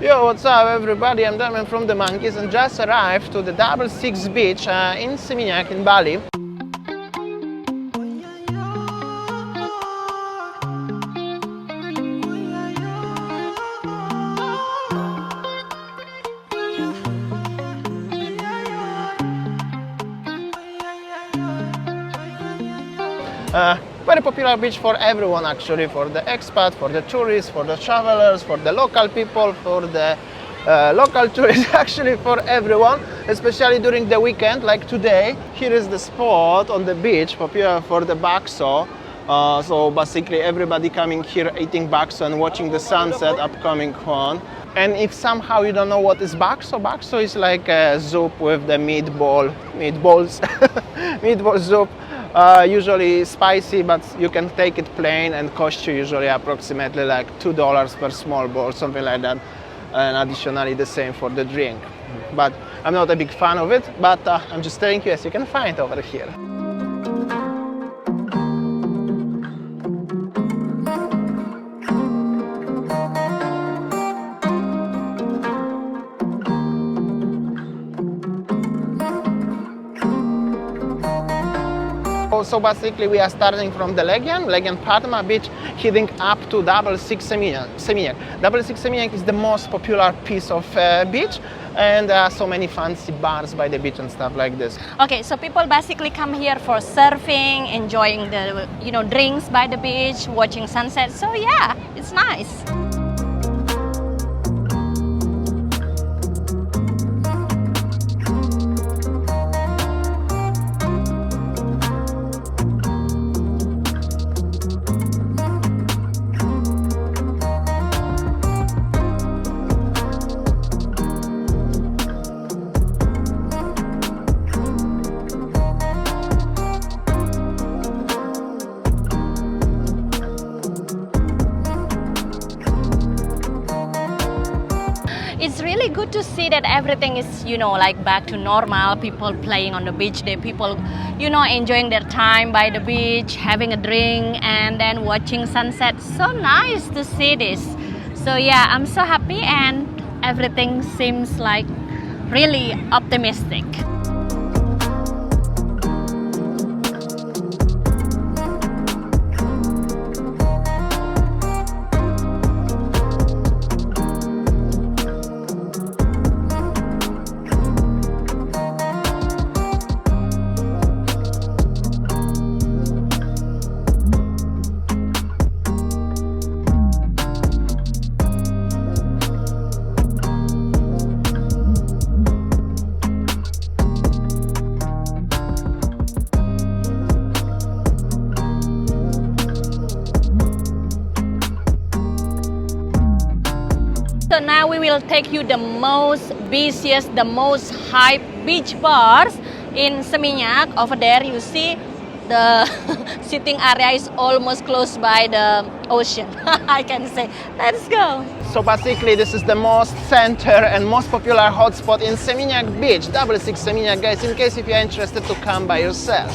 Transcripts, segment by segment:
Yo, what's up everybody? I'm Damian from TheMonkeys and just arrived to the 66 beach in Seminyak in Bali. Very popular beach for everyone actually, for the expat, for the tourists, for the travelers, for the local people, for the local tourists, actually for everyone, especially during the weekend like today. Here is the spot on the beach popular for the bakso. So basically everybody coming here eating bakso and watching the sunset upcoming one. And if somehow you don't know what is bakso, bakso is like a soup with the meatballs, meatball soup. Usually spicy, but you can take it plain and cost you usually approximately like $2 per small bowl, something like that. And additionally the same for the drink. But I'm not a big fan of it, but I'm just telling you as you can find over here. So basically we are starting from the Legian Padma beach, heading up to 66 Seminyak. 66 Seminyak is the most popular piece of beach, and there are so many fancy bars by the beach and stuff like this. Okay, so people basically come here for surfing, enjoying the drinks by the beach, watching sunset. So yeah, it's nice. It's really good to see that everything is, like back to normal. People playing on the beach, people, enjoying their time by the beach, having a drink, and then watching sunset. So nice to see this. So yeah, I'm so happy, and everything seems like really optimistic. So now we will take you the most busiest, the most hype beach bars in Seminyak. Over there you see the sitting area is almost close by the ocean, I can say. Let's go. So basically this is the most center and most popular hotspot in Seminyak beach, 66 Seminyak, guys, in case if you're interested to come by yourself.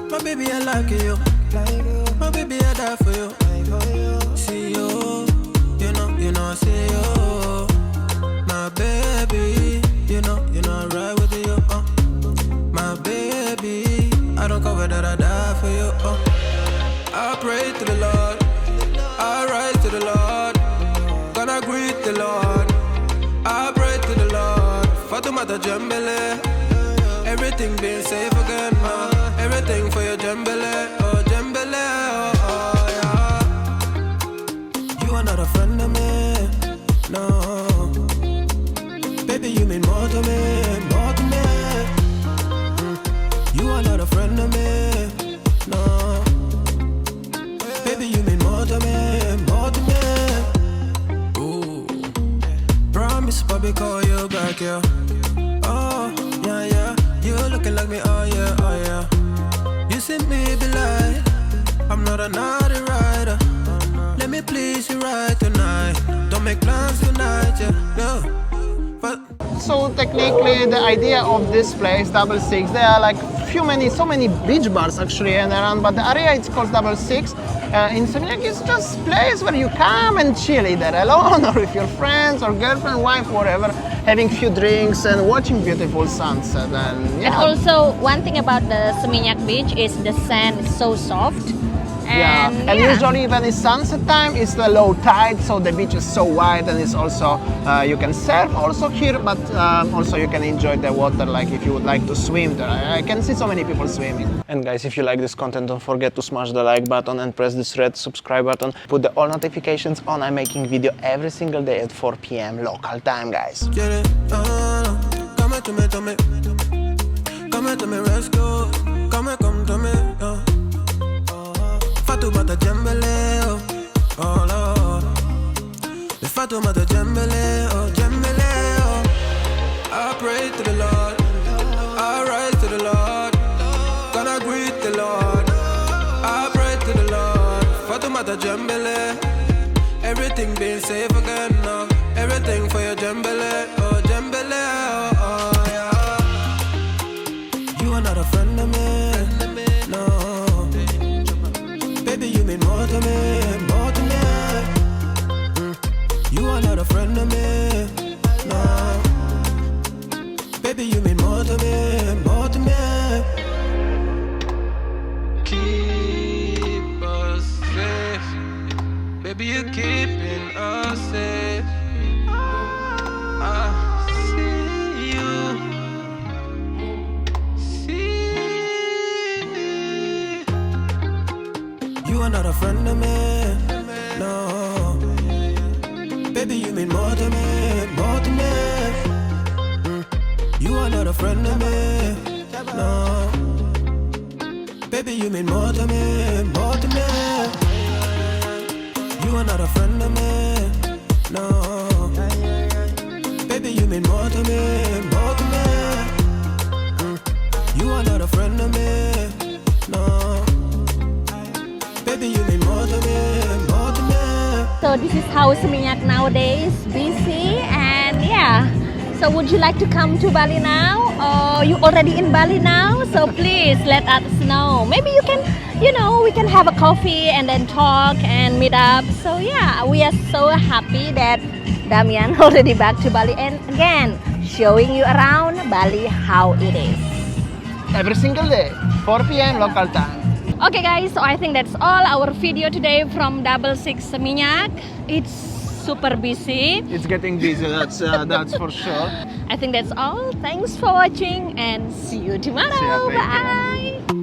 My baby, I like you. My baby, I die for you. See you, I see you. My baby, I ride with you. My baby, I don't cover that, I die for you. I pray to the Lord, I rise to the Lord. Gonna greet the Lord, I pray to the Lord. Fatumata Jambele, everything being safe again, everything for your Jambele, oh Jambele, oh yeah. You are not a friend of me, no. Baby, you mean more to me, more to me. You are not a friend of me, no. Baby, you mean more to me, more to me. Ooh, promise, Bobby, call you back, yeah. Oh, yeah, yeah. You looking like me, oh yeah, oh yeah. You see me be like, I'm not a naughty rider. let me please you right tonight. Don't make plans tonight, yeah. But So technically, the idea of this place, Double Six, there are like so many beach bars actually and around, but the area it's called Double Six. In Seminyak, it's just place where you come and chill either alone or with your friends or girlfriend, wife, whatever, having few drinks and watching beautiful sunset. And And yeah, also, one thing about the Seminyak beach is the sand is so soft. And, and usually when it's sunset time, it's the low tide, so the beach is so wide, and it's also you can surf also here, but also you can enjoy the water, like if you would like to swim there. I can see so many people swimming. And guys, if you like this content, don't forget to smash the like button and press this red subscribe button. Put the all notifications on. I'm making video every single day at 4 p.m. local time, guys. get it, come to me, come to me, rescue, come to me, Fatoumata Jembele, oh Lord. The Fatoumata Jembele, oh Jembele, oh. I pray to the Lord, I write to the Lord, gonna greet the Lord. I pray to the Lord, Fatoumata Jembele. Everything being safe again now, everything for your Jembele, oh Jembele, oh yeah. You are not a friend of me, no. Baby, you mean more to me, more to me. You are not a friend of me, no. Baby, you mean more to me, more to me. Keep us safe, baby, you're keeping us safe. I see you, You are not a friend of me, no. Baby, you mean more to me, more to me. You are not a friend of me, no. Baby, you mean more to me, more to me. You are not a friend of me, no. Baby, you mean more to me, more to me. You are not a friend of me, no. Baby, you mean more to me, more to me. so this is how Seminyak nowadays, busy, and yeah. So would you like to come to Bali now, or you already in Bali now? So please let us know. Maybe you can, we can have a coffee and then talk and meet up. So yeah, we are so happy that Damian already back to Bali and again showing you around Bali how it is. Every single day, 4 p.m. local time. Okay guys, so I think that's all our video today from Double Six Seminyak. It's super busy. It's getting busy, that's for sure. I think that's all. Thanks for watching and see you tomorrow. See ya, take care. Bye.